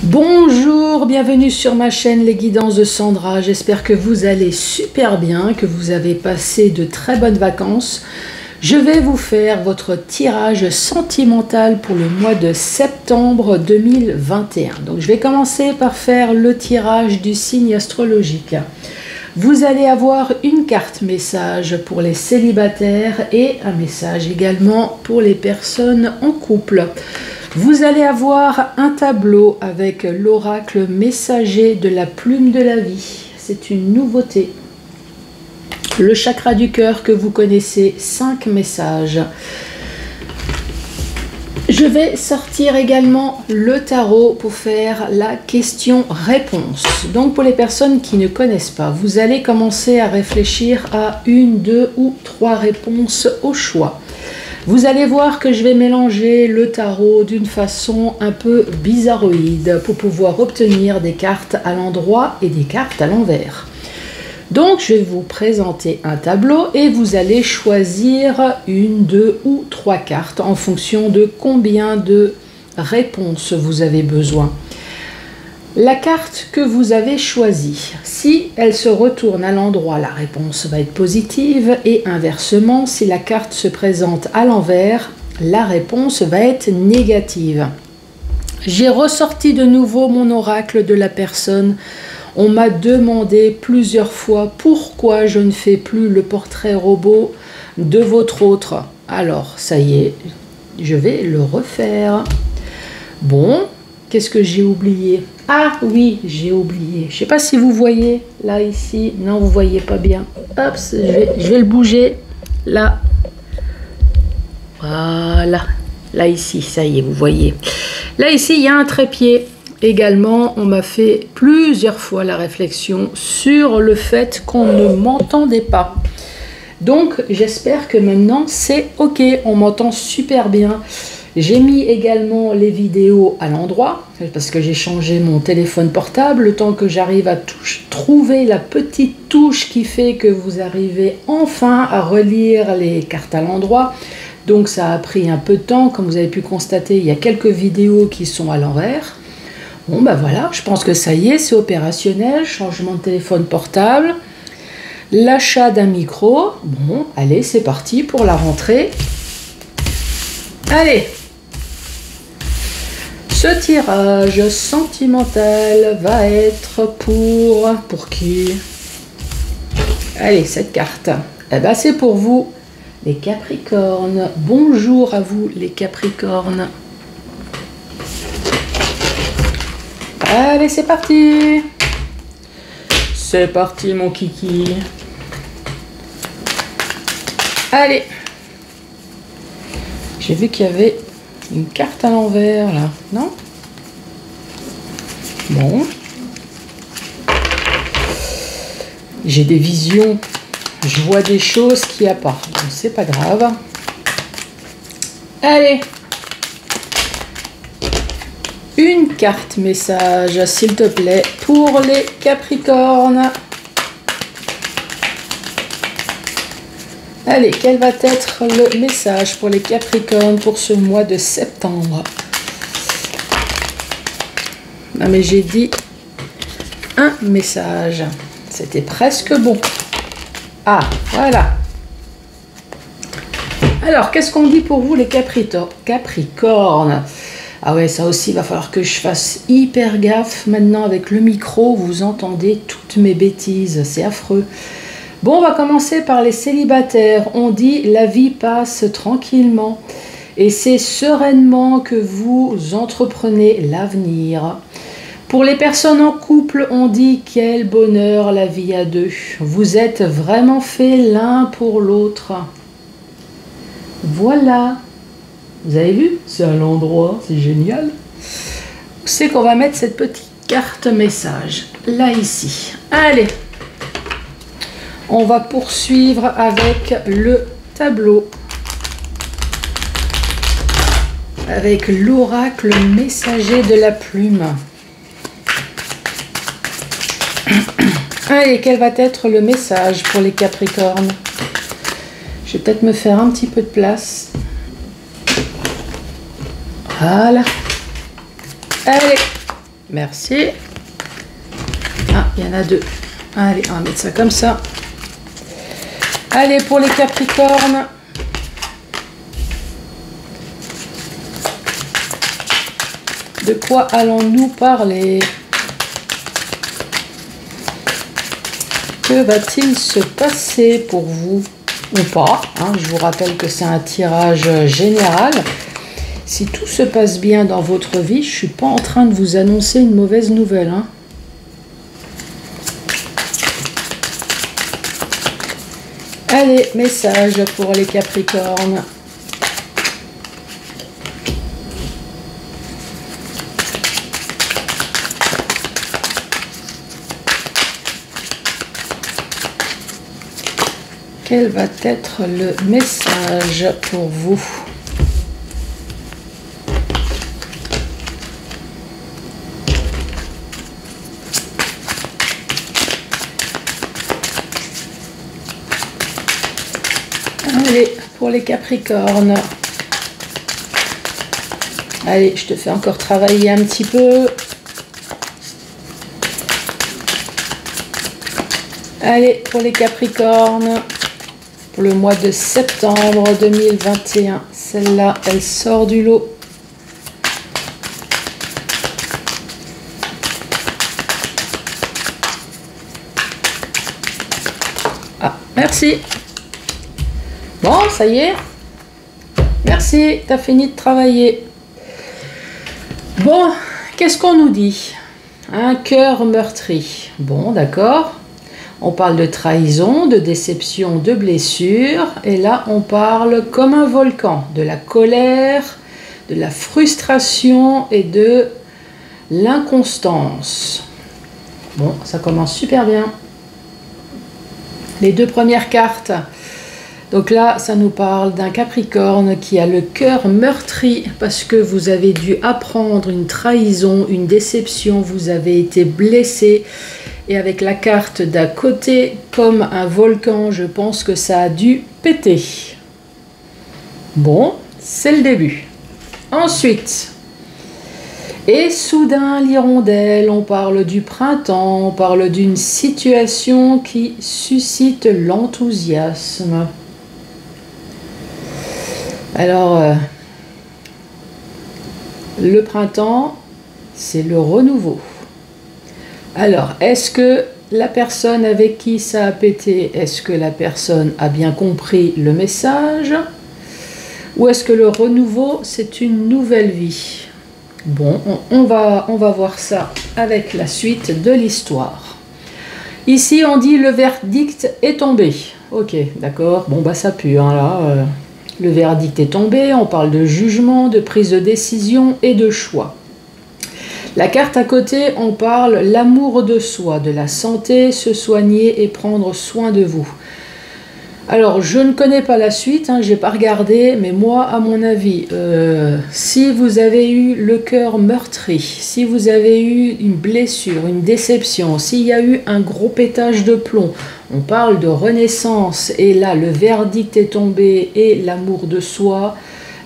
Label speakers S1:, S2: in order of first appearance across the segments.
S1: Bonjour, bienvenue sur ma chaîne Les Guidances de Sandra. J'espère que vous allez super bien, que vous avez passé de très bonnes vacances. Je vais vous faire votre tirage sentimental pour le mois de septembre 2021. Donc je vais commencer par faire le tirage du signe astrologique. Vous allez avoir une carte message pour les célibataires et un message également pour les personnes en couple. Vous allez avoir un tableau avec l'oracle messager de la plume de la vie. C'est une nouveauté. Le chakra du cœur que vous connaissez, 5 messages. Je vais sortir également le tarot pour faire la question-réponse. Donc pour les personnes qui ne connaissent pas, vous allez commencer à réfléchir à 1, 2 ou 3 réponses au choix. Vous allez voir que je vais mélanger le tarot d'une façon un peu bizarroïde pour pouvoir obtenir des cartes à l'endroit et des cartes à l'envers. Donc je vais vous présenter un tableau et vous allez choisir 1, 2 ou 3 cartes en fonction de combien de réponses vous avez besoin. La carte que vous avez choisie, si elle se retourne à l'endroit, la réponse va être positive et inversement, si la carte se présente à l'envers, la réponse va être négative. J'ai ressorti de nouveau mon oracle de la personne. On m'a demandé plusieurs fois pourquoi je ne fais plus le portrait robot de votre autre. Alors, ça y est, je vais le refaire. Bon, qu'est-ce que j'ai oublié? Ah oui, j'ai oublié. Je ne sais pas si vous voyez, là, ici. Non, vous ne voyez pas bien. Hop, je vais le bouger. Là. Voilà. Là, ici, ça y est, vous voyez. Là, ici, il y a un trépied. Également, on m'a fait plusieurs fois la réflexion sur le fait qu'on ne m'entendait pas. Donc, j'espère que maintenant, c'est OK. On m'entend super bien. J'ai mis également les vidéos à l'endroit parce que j'ai changé mon téléphone portable. Le temps que j'arrive à trouver la petite touche qui fait que vous arrivez enfin à relire les cartes à l'endroit. Donc, ça a pris un peu de temps. Comme vous avez pu constater, il y a quelques vidéos qui sont à l'envers. Bon, ben voilà, je pense que ça y est, c'est opérationnel. Changement de téléphone portable. L'achat d'un micro. Bon, allez, c'est parti pour la rentrée. Allez! Ce tirage sentimental va être pour qui? Allez, cette carte. Eh ben, c'est pour vous, les Capricornes. Bonjour à vous, les Capricornes. Allez, c'est parti. C'est parti, mon kiki. Allez. J'ai vu qu'il y avait une carte à l'envers, là. Non? Bon. J'ai des visions. Je vois des choses qu'il n'y a pas. Donc, c'est pas grave. Allez. Une carte message, s'il te plaît, pour les Capricornes. Allez, quel va être le message pour les Capricornes pour ce mois de septembre? Non mais j'ai dit un message. C'était presque bon. Ah, voilà. Alors, qu'est-ce qu'on dit pour vous les Capricornes? Ah ouais, ça aussi, il va falloir que je fasse hyper gaffe. Maintenant, avec le micro, vous entendez toutes mes bêtises. C'est affreux. Bon, on va commencer par les célibataires. On dit la vie passe tranquillement et c'est sereinement que vous entreprenez l'avenir. Pour les personnes en couple, on dit quel bonheur la vie à deux. Vous êtes vraiment faits l'un pour l'autre. Voilà. Vous avez vu? C'est à l'endroit, c'est génial. C'est qu'on va mettre cette petite carte message là ici. Allez. On va poursuivre avec le tableau. Avec l'oracle messager de la plume. Allez, quel va être le message pour les Capricornes? Je vais peut-être me faire un petit peu de place. Voilà. Allez. Merci. Ah, il y en a deux. Allez, on va mettre ça comme ça. Allez, pour les Capricornes. De quoi allons-nous parler? Que va-t-il se passer pour vous ou pas, hein? Je vous rappelle que c'est un tirage général. Si tout se passe bien dans votre vie, je ne suis pas en train de vous annoncer une mauvaise nouvelle, hein. Allez, message pour les Capricornes. Quel va être le message pour vous? Allez, pour les Capricornes. Allez, je te fais encore travailler un petit peu. Allez, pour les Capricornes. Pour le mois de septembre 2021. Celle-là, elle sort du lot. Ah, merci. Bon, ça y est. Merci, tu as fini de travailler. Bon, qu'est-ce qu'on nous dit? Un cœur meurtri. Bon, d'accord. On parle de trahison, de déception, de blessure. Et là, on parle comme un volcan, de la colère, de la frustration et de l'inconstance. Bon, ça commence super bien. Les deux premières cartes. Donc là, ça nous parle d'un Capricorne qui a le cœur meurtri parce que vous avez dû apprendre une trahison, une déception, vous avez été blessé. Et avec la carte d'à côté, comme un volcan, je pense que ça a dû péter. Bon, c'est le début. Ensuite, et soudain l'hirondelle, on parle du printemps, on parle d'une situation qui suscite l'enthousiasme. Alors, le printemps, c'est le renouveau. Alors, est-ce que la personne avec qui ça a pété, est-ce que la personne a bien compris le message? Ou est-ce que le renouveau, c'est une nouvelle vie? Bon, on va voir ça avec la suite de l'histoire. Ici, on dit le verdict est tombé. Ok, d'accord. Bon, bah ça pue, hein, là. Le verdict est tombé. On parle de jugement, de prise de décision et de choix. La carte à côté, on parle l'amour de soi, de la santé, se soigner et prendre soin de vous. Alors, je ne connais pas la suite, hein, je n'ai pas regardé, mais moi, à mon avis, si vous avez eu le cœur meurtri, si vous avez eu une blessure, une déception, s'il y a eu un gros pétage de plomb, on parle de renaissance, et là, le verdict est tombé, et l'amour de soi,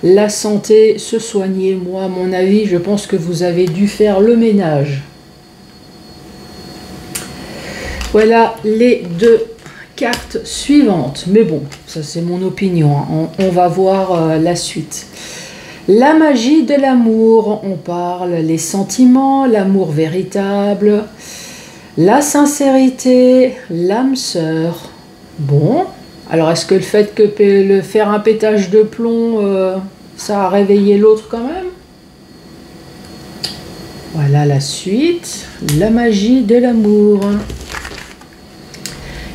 S1: la santé, se soigner, moi, à mon avis, je pense que vous avez dû faire le ménage. Voilà les deux cartes suivantes. Mais bon, ça c'est mon opinion. Hein. On va voir la suite. La magie de l'amour. On parle les sentiments, l'amour véritable, la sincérité, l'âme sœur. Bon. Alors, est-ce que le fait que faire un pétage de plomb, ça a réveillé l'autre quand même? Voilà la suite. La magie de l'amour.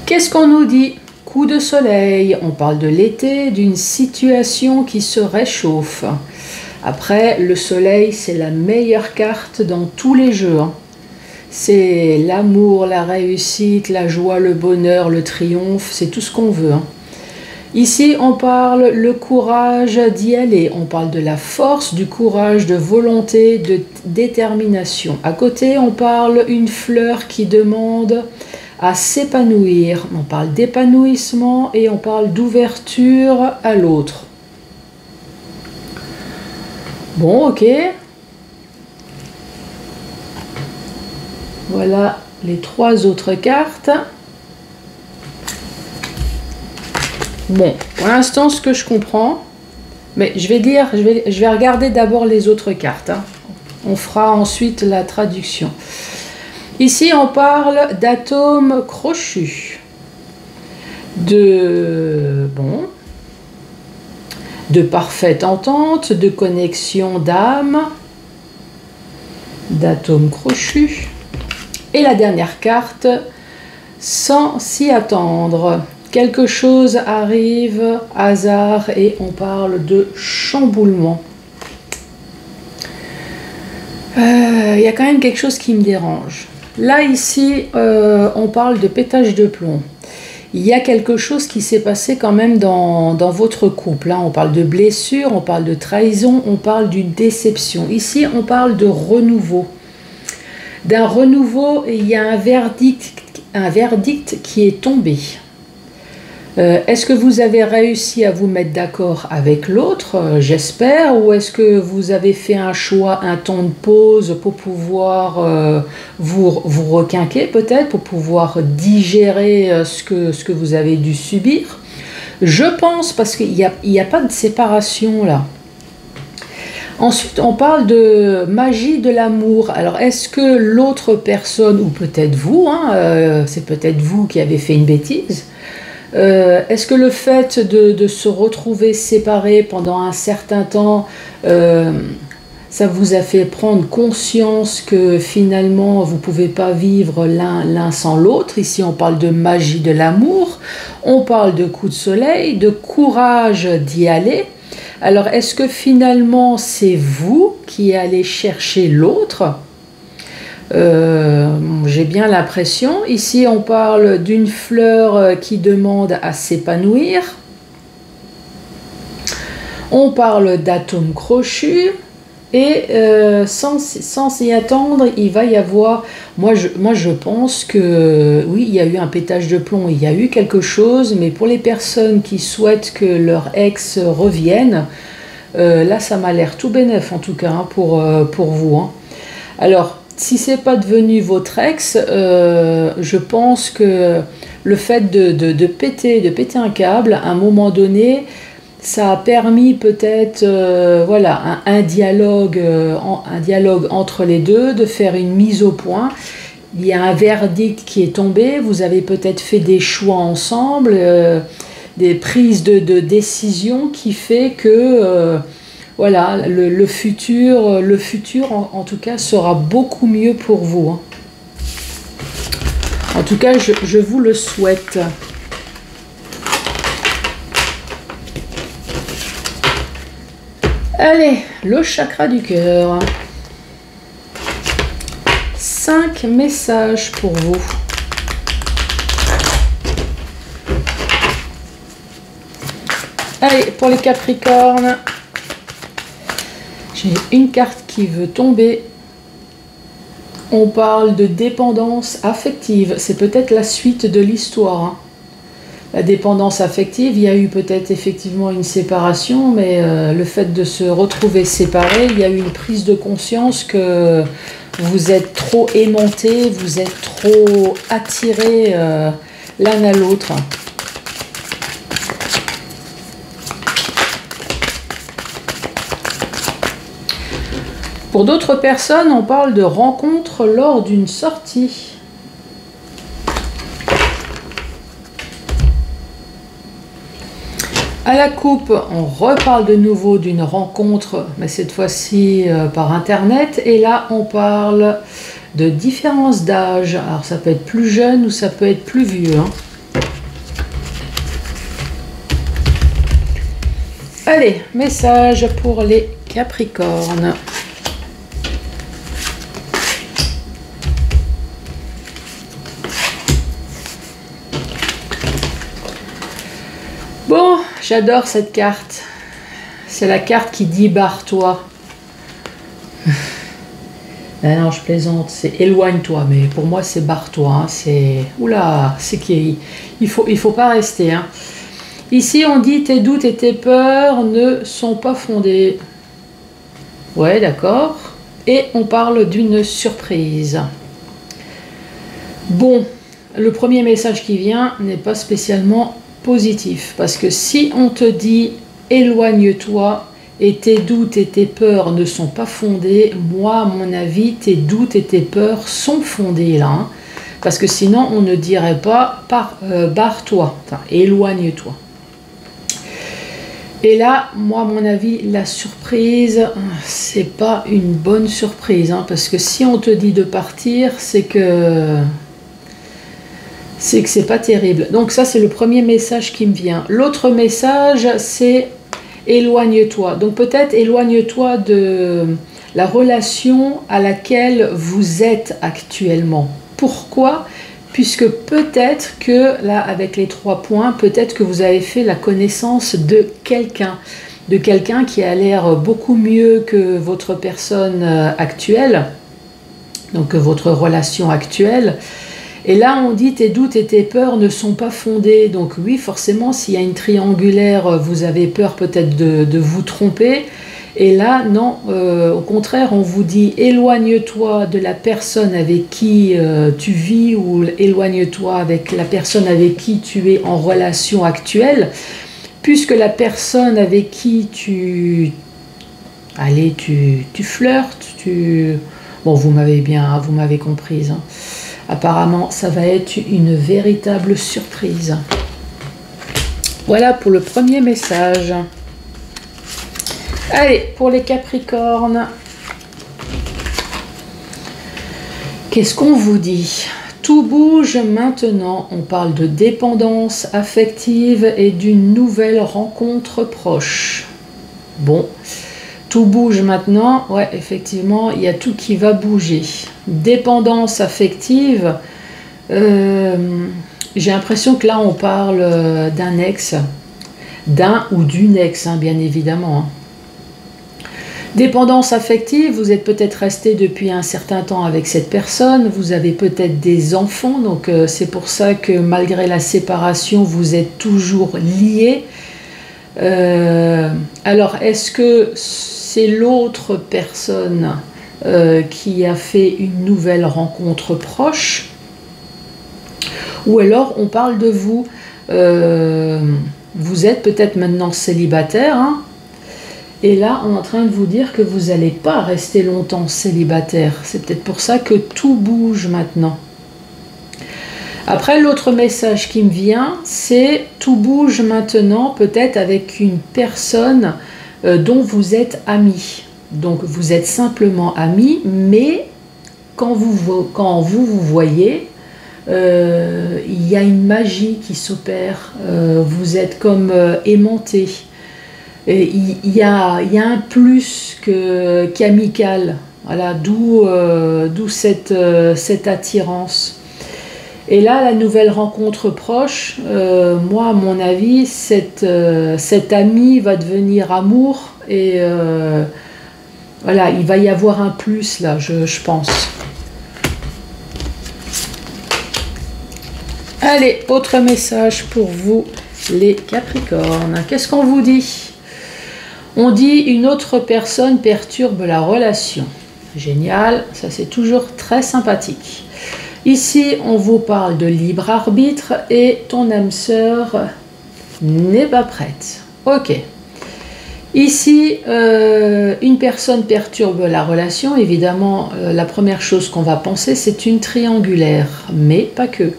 S1: Qu'est-ce qu'on nous dit? Coup de soleil. On parle de l'été, d'une situation qui se réchauffe. Après, le soleil, c'est la meilleure carte dans tous les jeux. Hein. C'est l'amour, la réussite, la joie, le bonheur, le triomphe, c'est tout ce qu'on veut. Hein. Ici, on parle le courage d'y aller. On parle de la force, du courage, de volonté, de détermination. À côté, on parle une fleur qui demande à s'épanouir. On parle d'épanouissement et on parle d'ouverture à l'autre. Bon, ok. Voilà les 3 autres cartes. Bon, pour l'instant, ce que je comprends, mais je vais regarder d'abord les autres cartes. Hein. On fera ensuite la traduction. Ici, on parle d'atomes crochus, de parfaite entente, de connexion d'âme, d'atomes crochus. Et la dernière carte, sans s'y attendre. Quelque chose arrive, hasard, et on parle de chamboulement. Il y a quand même quelque chose qui me dérange. Là, ici, on parle de pétage de plomb. Il y a quelque chose qui s'est passé quand même dans votre couple. Hein. On parle de blessure, on parle de trahison, on parle d'une déception. Ici, on parle de renouveau. D'un renouveau, il y a un verdict qui est tombé. Est-ce que vous avez réussi à vous mettre d'accord avec l'autre, j'espère, ou est-ce que vous avez fait un choix, un temps de pause pour pouvoir vous requinquer peut-être, pour pouvoir digérer ce que vous avez dû subir? Je pense, parce qu'il n'y a pas de séparation là. Ensuite, on parle de magie de l'amour. Alors, est-ce que l'autre personne, ou peut-être vous, hein, c'est peut-être vous qui avez fait une bêtise, est-ce que le fait de se retrouver séparés pendant un certain temps, ça vous a fait prendre conscience que finalement vous ne pouvez pas vivre l'un sans l'autre? Ici on parle de magie de l'amour, on parle de coup de soleil, de courage d'y aller. Alors est-ce que finalement c'est vous qui allez chercher l'autre? J'ai bien l'impression. Ici on parle d'une fleur qui demande à s'épanouir. On parle d'atomes crochus. Et sans y attendre, il va y avoir... Moi je pense que oui, il y a eu un pétage de plomb, il y a eu quelque chose, mais pour les personnes qui souhaitent que leur ex revienne, là ça m'a l'air tout bénef en tout cas, hein, pour vous. Hein. Alors, si c'est pas devenu votre ex, je pense que le fait de péter un câble, à un moment donné, ça a permis peut-être voilà, un dialogue entre les deux, de faire une mise au point. Il y a un verdict qui est tombé, vous avez peut-être fait des choix ensemble, des prises de décision qui fait que voilà, le futur en tout cas sera beaucoup mieux pour vous. Hein. En tout cas, je vous le souhaite. Allez, le chakra du cœur. 5 messages pour vous. Allez, pour les Capricornes, j'ai une carte qui veut tomber. On parle de dépendance affective. C'est peut-être la suite de l'histoire. Hein. La dépendance affective, il y a eu peut-être effectivement une séparation, mais le fait de se retrouver séparés, il y a eu une prise de conscience que vous êtes trop aimantés, vous êtes trop attirés l'un à l'autre. Pour d'autres personnes, on parle de rencontre lors d'une sortie. À la coupe, on reparle de nouveau d'une rencontre, mais cette fois-ci par internet. Et là, on parle de différence d'âge. Alors, ça peut être plus jeune ou ça peut être plus vieux. Hein. Allez, message pour les Capricornes. Bon, j'adore cette carte. C'est la carte qui dit barre-toi. Non, je plaisante, c'est éloigne-toi, mais pour moi c'est barre-toi. Hein. C'est oula, c'est qu'il faut pas rester. Hein. Ici on dit tes doutes et tes peurs ne sont pas fondés. Ouais, d'accord. Et on parle d'une surprise. Bon, le premier message qui vient n'est pas spécialement positif, parce que si on te dit éloigne-toi et tes doutes et tes peurs ne sont pas fondés, moi à mon avis tes doutes et tes peurs sont fondés là, hein, parce que sinon on ne dirait pas barre-toi, enfin, éloigne-toi. Et là, moi à mon avis, la surprise, c'est pas une bonne surprise, hein, parce que si on te dit de partir, c'est que c'est pas terrible. Donc ça, c'est le premier message qui me vient. L'autre message, c'est éloigne-toi. Donc peut-être éloigne-toi de la relation à laquelle vous êtes actuellement. Pourquoi? Puisque peut-être que, là, avec les 3 points, peut-être que vous avez fait la connaissance de quelqu'un qui a l'air beaucoup mieux que votre personne actuelle, donc votre relation actuelle. Et là, on dit tes doutes et tes peurs ne sont pas fondés. Donc oui, forcément, s'il y a une triangulaire, vous avez peur peut-être de vous tromper. Et là, non, au contraire, on vous dit éloigne-toi de la personne avec qui tu vis ou éloigne-toi avec la personne avec qui tu es en relation actuelle, puisque la personne avec qui tu flirtes, bon, vous m'avez comprise, hein. Apparemment, ça va être une véritable surprise. Voilà pour le premier message. Allez, pour les Capricornes. Qu'est-ce qu'on vous dit? Tout bouge maintenant. On parle de dépendance affective et d'une nouvelle rencontre proche. Bon. Tout bouge maintenant, ouais, effectivement, il y a tout qui va bouger. Dépendance affective, j'ai l'impression que là, on parle d'un ex, d'un ou d'une ex, hein, bien évidemment. Dépendance affective, vous êtes peut-être resté depuis un certain temps avec cette personne, vous avez peut-être des enfants, donc c'est pour ça que malgré la séparation, vous êtes toujours liés. Alors, est-ce que c'est l'autre personne qui a fait une nouvelle rencontre proche? Ou alors, on parle de vous. Vous êtes peut-être maintenant célibataire, hein, et là, on est en train de vous dire que vous n'allez pas rester longtemps célibataire. C'est peut-être pour ça que tout bouge maintenant. Après, l'autre message qui me vient, c'est tout bouge maintenant, peut-être avec une personne dont vous êtes amis. Donc, vous êtes simplement amis, mais quand vous vous voyez, il y a une magie qui s'opère. Vous êtes comme aimantés. Il y a un plus qu'amical. Voilà, d'où cette attirance. Et là, la nouvelle rencontre proche, moi, à mon avis, cet ami va devenir amour et voilà, il va y avoir un plus là, je pense. Allez, autre message pour vous, les Capricornes. Qu'est-ce qu'on vous dit? On dit une autre personne perturbe la relation. Génial, ça c'est toujours très sympathique. Ici, on vous parle de libre arbitre et ton âme sœur n'est pas prête. Ok. Ici, une personne perturbe la relation. Évidemment, la première chose qu'on va penser, c'est une triangulaire, mais pas que.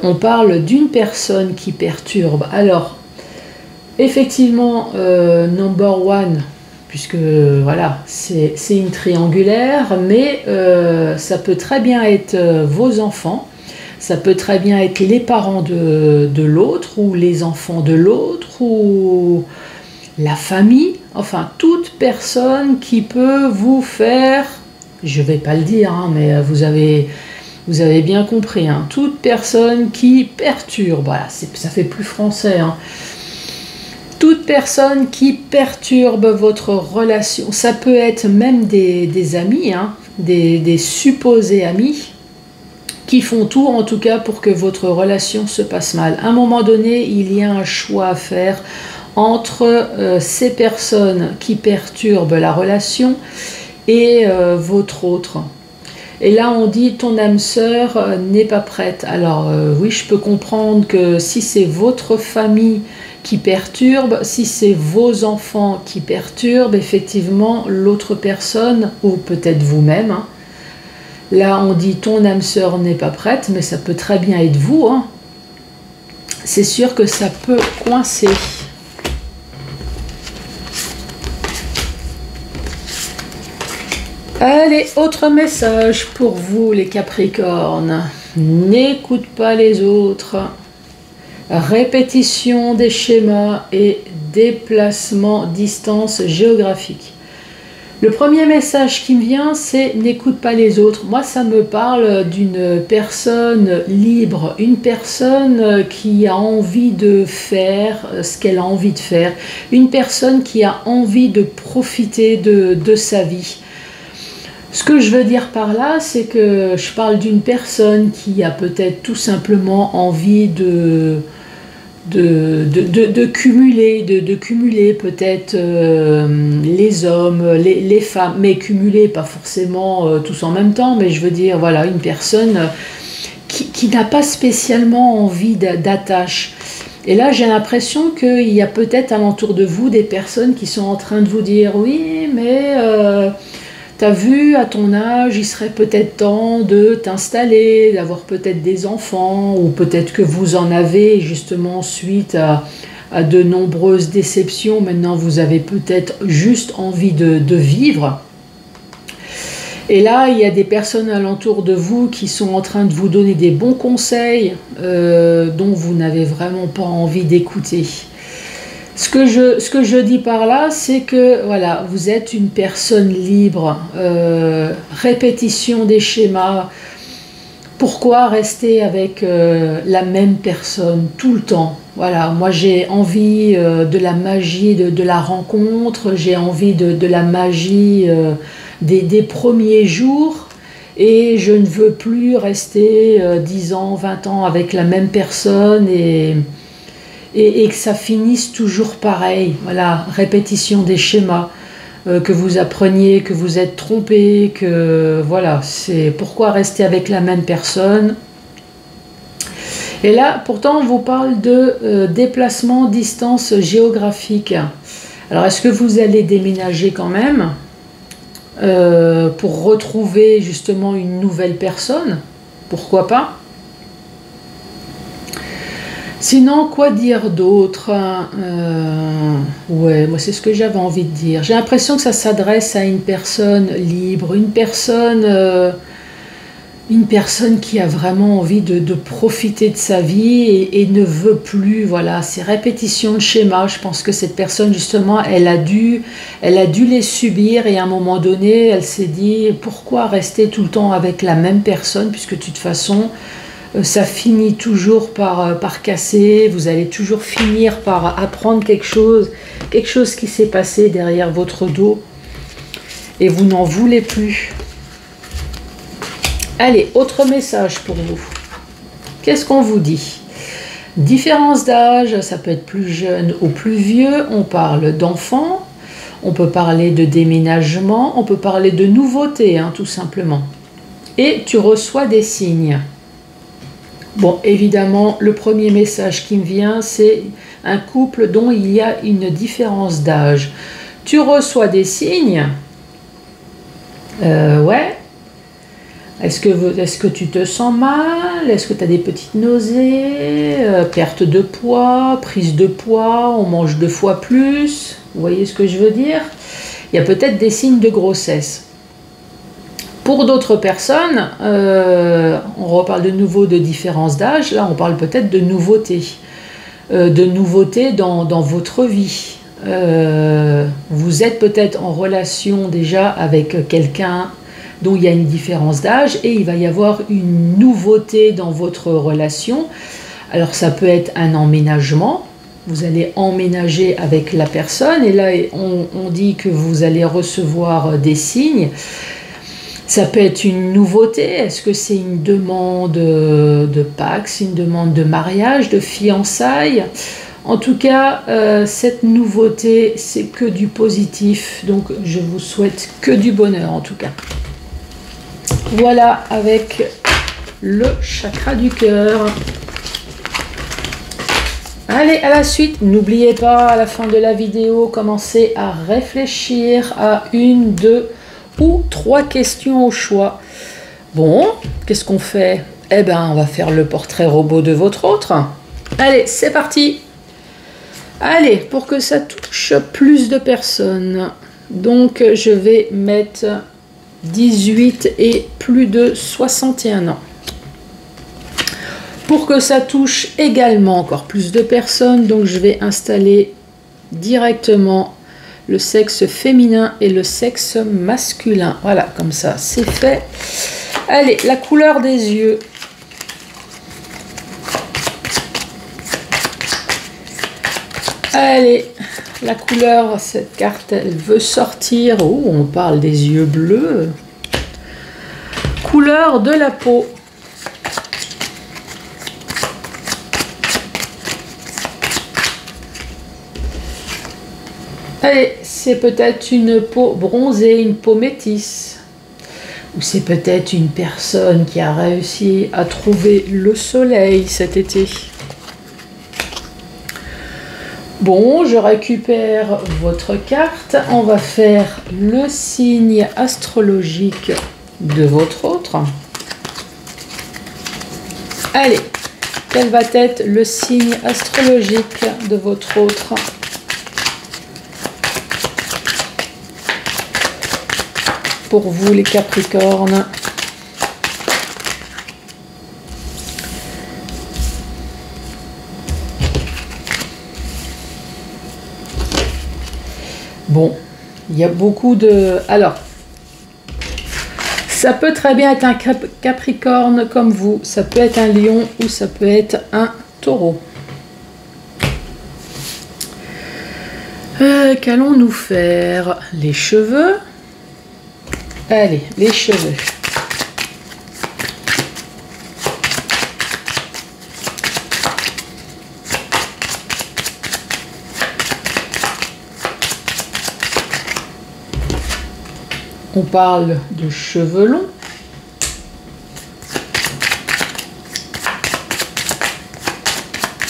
S1: On parle d'une personne qui perturbe. Alors, effectivement, number one, puisque voilà, c'est une triangulaire, mais ça peut très bien être vos enfants, ça peut très bien être les parents de l'autre, ou les enfants de l'autre, ou la famille, enfin toute personne qui peut vous faire, je ne vais pas le dire, hein, mais vous avez bien compris, hein, toute personne qui perturbe, voilà, ça fait plus français, hein. Toute personne qui perturbe votre relation, ça peut être même des amis, hein, des supposés amis, qui font tout en tout cas pour que votre relation se passe mal. À un moment donné, il y a un choix à faire entre ces personnes qui perturbent la relation et votre autre. Et là, on dit ton âme sœur n'est pas prête. Alors oui, je peux comprendre que si c'est votre famille qui perturbe, si c'est vos enfants qui perturbent, effectivement, l'autre personne, ou peut-être vous-même, hein. Là, on dit ton âme sœur n'est pas prête, mais ça peut très bien être vous, hein. C'est sûr que ça peut coincer. Allez, autre message pour vous les Capricornes. N'écoute pas les autres. Répétition des schémas et déplacement distance géographique. Le premier message qui me vient, c'est n'écoute pas les autres. Moi, ça me parle d'une personne libre, une personne qui a envie de faire ce qu'elle a envie de faire, une personne qui a envie de profiter de sa vie. Ce que je veux dire par là, c'est que je parle d'une personne qui a peut-être tout simplement envie de cumuler peut-être les hommes, les femmes, mais cumuler pas forcément tous en même temps, mais je veux dire, voilà, une personne qui n'a pas spécialement envie d'attache. Et là, j'ai l'impression qu'il y a peut-être alentour de vous des personnes qui sont en train de vous dire, oui, mais... t'as vu, à ton âge, il serait peut-être temps de t'installer, d'avoir peut-être des enfants, ou peut-être que vous en avez justement suite à de nombreuses déceptions. Maintenant, vous avez peut-être juste envie de vivre. Et là, il y a des personnes alentour de vous qui sont en train de vous donner des bons conseils dont vous n'avez vraiment pas envie d'écouter. Ce que je dis par là, c'est que voilà, vous êtes une personne libre, répétition des schémas. Pourquoi rester avec la même personne tout le temps? Voilà, moi j'ai envie de la magie de la rencontre, j'ai envie de la magie des premiers jours, et je ne veux plus rester 10 ans, 20 ans avec la même personne et que ça finisse toujours pareil. Voilà, répétition des schémas, que vous appreniez, que vous êtes trompé, que voilà, c'est pourquoi rester avec la même personne. Et là, pourtant, on vous parle de déplacement, distance géographique. Alors, est-ce que vous allez déménager quand même pour retrouver justement une nouvelle personne? Pourquoi pas? Sinon, quoi dire d'autre? Ouais, moi c'est ce que j'avais envie de dire. J'ai l'impression que ça s'adresse à une personne libre, une personne qui a vraiment envie de profiter de sa vie et ne veut plus, voilà, ces répétitions de schémas. Je pense que cette personne, justement, elle a dû les subir, et à un moment donné, elle s'est dit, pourquoi rester tout le temps avec la même personne, puisque de toute façon... ça finit toujours par casser, vous allez toujours finir par apprendre quelque chose qui s'est passé derrière votre dos, et vous n'en voulez plus. Allez, autre message pour vous. Qu'est-ce qu'on vous dit? Différence d'âge, ça peut être plus jeune ou plus vieux, on parle d'enfants, on peut parler de déménagement, on peut parler de nouveautés, hein, tout simplement. Et tu reçois des signes. Bon, évidemment, le premier message qui me vient, c'est un couple dont il y a une différence d'âge. Tu reçois des signes. Ouais. Est-ce que tu te sens mal? Est-ce que tu as des petites nausées? Perte de poids, prise de poids, on mange 2 fois plus? Vous voyez ce que je veux dire? Il y a peut-être des signes de grossesse. Pour d'autres personnes, on reparle de nouveau de différence d'âge, là on parle peut-être de nouveautés dans votre vie. Vous êtes peut-être en relation déjà avec quelqu'un dont il y a une différence d'âge, et il va y avoir une nouveauté dans votre relation. Alors ça peut être un emménagement, vous allez emménager avec la personne, et là on dit que vous allez recevoir des signes. Ça peut être une nouveauté. Est-ce que c'est une demande de Pax, une demande de mariage, de fiançailles? En tout cas, cette nouveauté, c'est que du positif. Donc, je vous souhaite que du bonheur, en tout cas. Voilà, avec le chakra du cœur. Allez, à la suite, n'oubliez pas, à la fin de la vidéo, commencez à réfléchir à 1, 2 ou 3 questions au choix. Bon, qu'est-ce qu'on fait? Eh bien, on va faire le portrait robot de votre autre. Allez, c'est parti. Allez, pour que ça touche plus de personnes, donc je vais mettre 18 et plus de 61 ans. Pour que ça touche également encore plus de personnes, donc je vais installer directement le sexe féminin et le sexe masculin. Voilà, comme ça, c'est fait. Allez, la couleur des yeux. Allez, la couleur, cette carte, elle veut sortir. Oh, on parle des yeux bleus. Couleur de la peau. Allez, c'est peut-être une peau bronzée, une peau métisse. Ou c'est peut-être une personne qui a réussi à trouver le soleil cet été. Bon, je récupère votre carte. On va faire le signe astrologique de votre autre. Allez, quel va être le signe astrologique de votre autre? Pour vous les Capricornes. Bon, il y a beaucoup de... Alors, ça peut très bien être un Capricorne comme vous, ça peut être un Lion ou ça peut être un Taureau. Qu'allons-nous faire? Les cheveux. Allez, les cheveux. On parle de cheveux longs.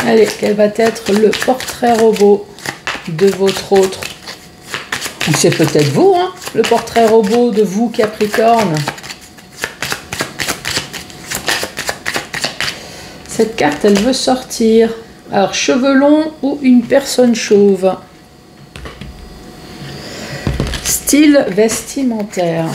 S1: Allez, quel va être le portrait robot de votre autre? Ou c'est peut-être vous, hein, le portrait robot de vous, Capricorne. Cette carte, elle veut sortir. Alors, cheveux longs ou une personne chauve. Style vestimentaire.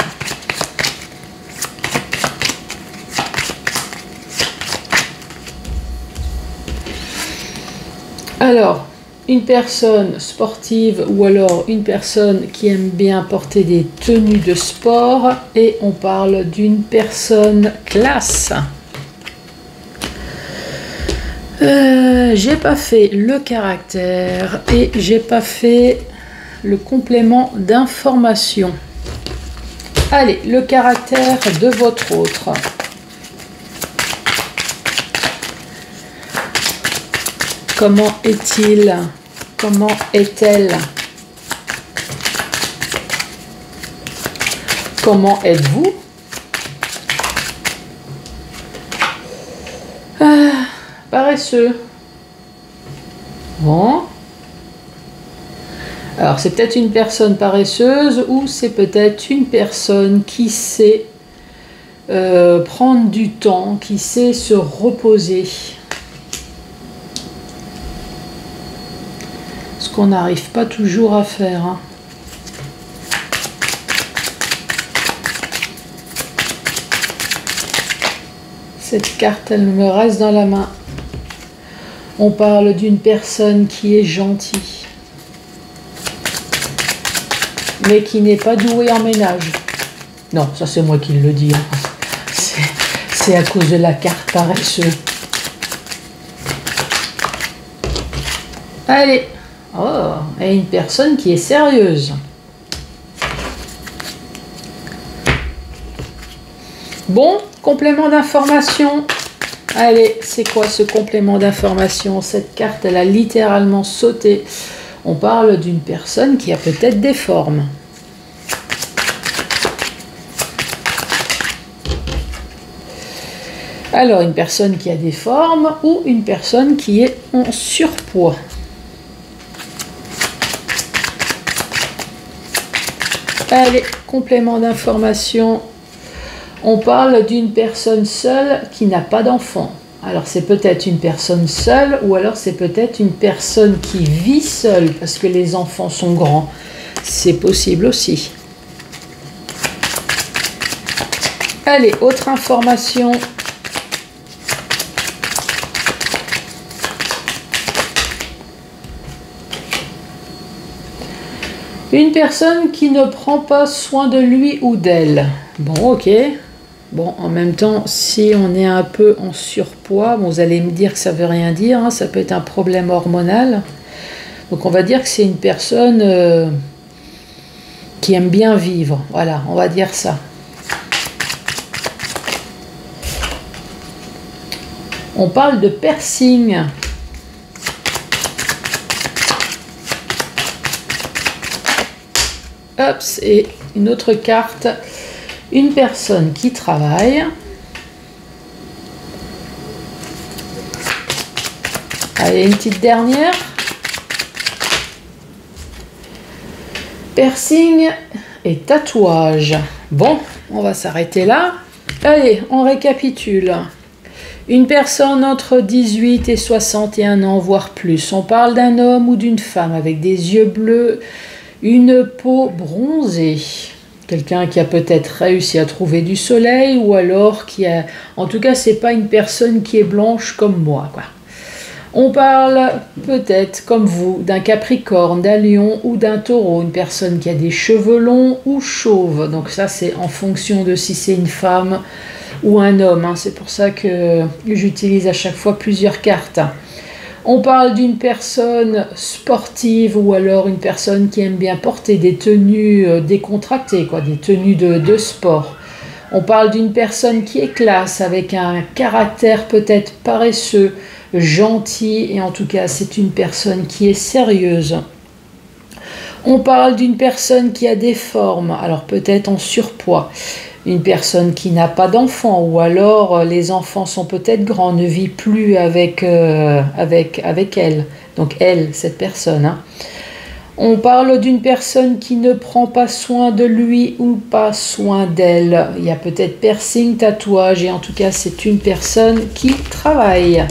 S1: Alors, une personne sportive ou alors une personne qui aime bien porter des tenues de sport, et on parle d'une personne classe. J'ai pas fait le caractère et j'ai pas fait le complément d'information. Allez, le caractère de votre autre. Comment est-il? Comment est-elle? Comment êtes-vous? Paresseux. Bon. Alors, c'est peut-être une personne paresseuse ou c'est peut-être une personne qui sait prendre du temps, qui sait se reposer. Ce qu'on n'arrive pas toujours à faire. Hein. Cette carte, elle me reste dans la main. On parle d'une personne qui est gentille, mais qui n'est pas douée en ménage. Non, ça c'est moi qui le dis. Hein. C'est à cause de la carte paresseux. Allez. Oh, et une personne qui est sérieuse. Bon, complément d'information. Allez, c'est quoi ce complément d'information? Cette carte, elle a littéralement sauté. On parle d'une personne qui a peut-être des formes. Alors, une personne qui a des formes ou une personne qui est en surpoids. Allez, complément d'information. On parle d'une personne seule qui n'a pas d'enfant. Alors, c'est peut-être une personne seule ou alors c'est peut-être une personne qui vit seule parce que les enfants sont grands. C'est possible aussi. Allez, autre information. Une personne qui ne prend pas soin de lui ou d'elle. Bon, ok. Bon, en même temps, si on est un peu en surpoids, bon, vous allez me dire que ça veut rien dire, hein, ça peut être un problème hormonal. Donc on va dire que c'est une personne qui aime bien vivre. Voilà, on va dire ça. On parle de piercing. Hop, et une autre carte. Une personne qui travaille. Allez, une petite dernière. Piercing et tatouage. Bon, on va s'arrêter là. Allez, on récapitule. Une personne entre 18 et 61 ans, voire plus. On parle d'un homme ou d'une femme avec des yeux bleus, une peau bronzée. Quelqu'un qui a peut-être réussi à trouver du soleil ou alors qui a... En tout cas, c'est pas une personne qui est blanche comme moi, quoi. On parle peut-être, comme vous, d'un Capricorne, d'un Lion ou d'un Taureau. Une personne qui a des cheveux longs ou chauves. Donc ça, c'est en fonction de si c'est une femme ou un homme, hein. C'est pour ça que j'utilise à chaque fois plusieurs cartes. On parle d'une personne sportive ou alors une personne qui aime bien porter des tenues décontractées, quoi, des tenues de sport. On parle d'une personne qui est classe, avec un caractère peut-être paresseux, gentil, et en tout cas c'est une personne qui est sérieuse. On parle d'une personne qui a des formes, alors peut-être en surpoids. Une personne qui n'a pas d'enfants, ou alors les enfants sont peut-être grands, ne vit plus avec elle. Donc elle, cette personne. Hein. On parle d'une personne qui ne prend pas soin de lui ou pas soin d'elle. Il y a peut-être piercing, tatouage, et en tout cas c'est une personne qui travaille.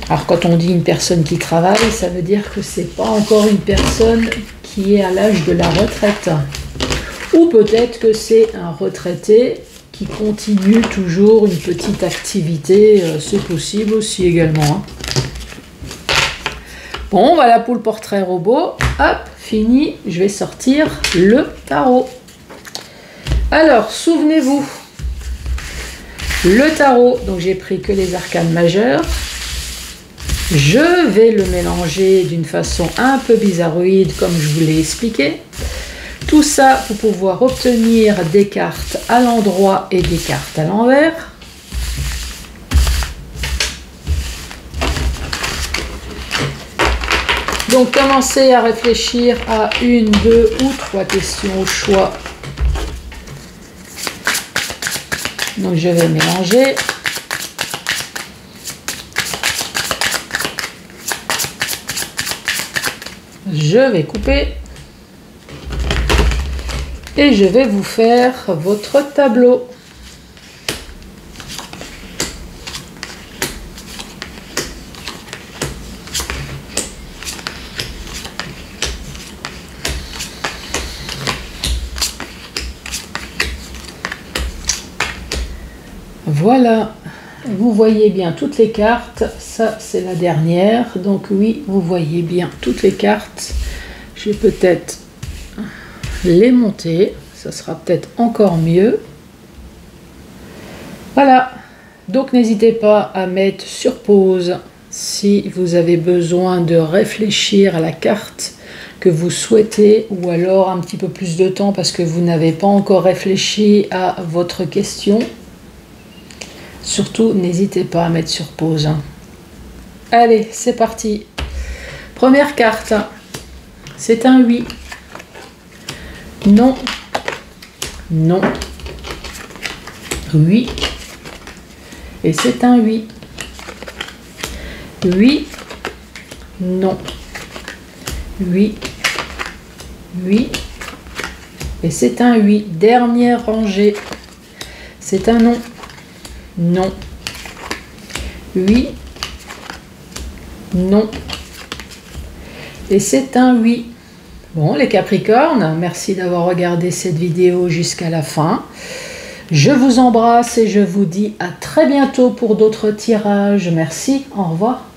S1: Alors quand on dit une personne qui travaille, ça veut dire que c'est pas encore une personne qui est à l'âge de la retraite. Ou peut-être que c'est un retraité qui continue toujours une petite activité, c'est possible aussi également. Hein. Bon, voilà pour le portrait robot. Hop, fini, je vais sortir le tarot. Alors, souvenez-vous, le tarot, donc j'ai pris que les arcanes majeures. Je vais le mélanger d'une façon un peu bizarroïde comme je vous l'ai expliqué. Tout ça pour pouvoir obtenir des cartes à l'endroit et des cartes à l'envers. Donc commencez à réfléchir à une, deux ou trois questions au choix. Donc je vais mélanger. Je vais couper. Et je vais vous faire votre tableau. Voilà, vous voyez bien toutes les cartes. Ça, c'est la dernière. Donc oui, vous voyez bien toutes les cartes. Je vais peut-être les monter, ça sera peut-être encore mieux. Voilà, donc n'hésitez pas à mettre sur pause si vous avez besoin de réfléchir à la carte que vous souhaitez ou alors un petit peu plus de temps parce que vous n'avez pas encore réfléchi à votre question. Surtout, n'hésitez pas à mettre sur pause. Allez, c'est parti. Première carte, c'est un oui. Non, non, oui, Et c'est un oui. Oui, non. Oui, oui. Et c'est un oui. Dernière rangée. C'est un non. Non. Oui. Non. Et c'est un oui. Bon, les Capricornes, merci d'avoir regardé cette vidéo jusqu'à la fin. Je vous embrasse et je vous dis à très bientôt pour d'autres tirages. Merci, au revoir.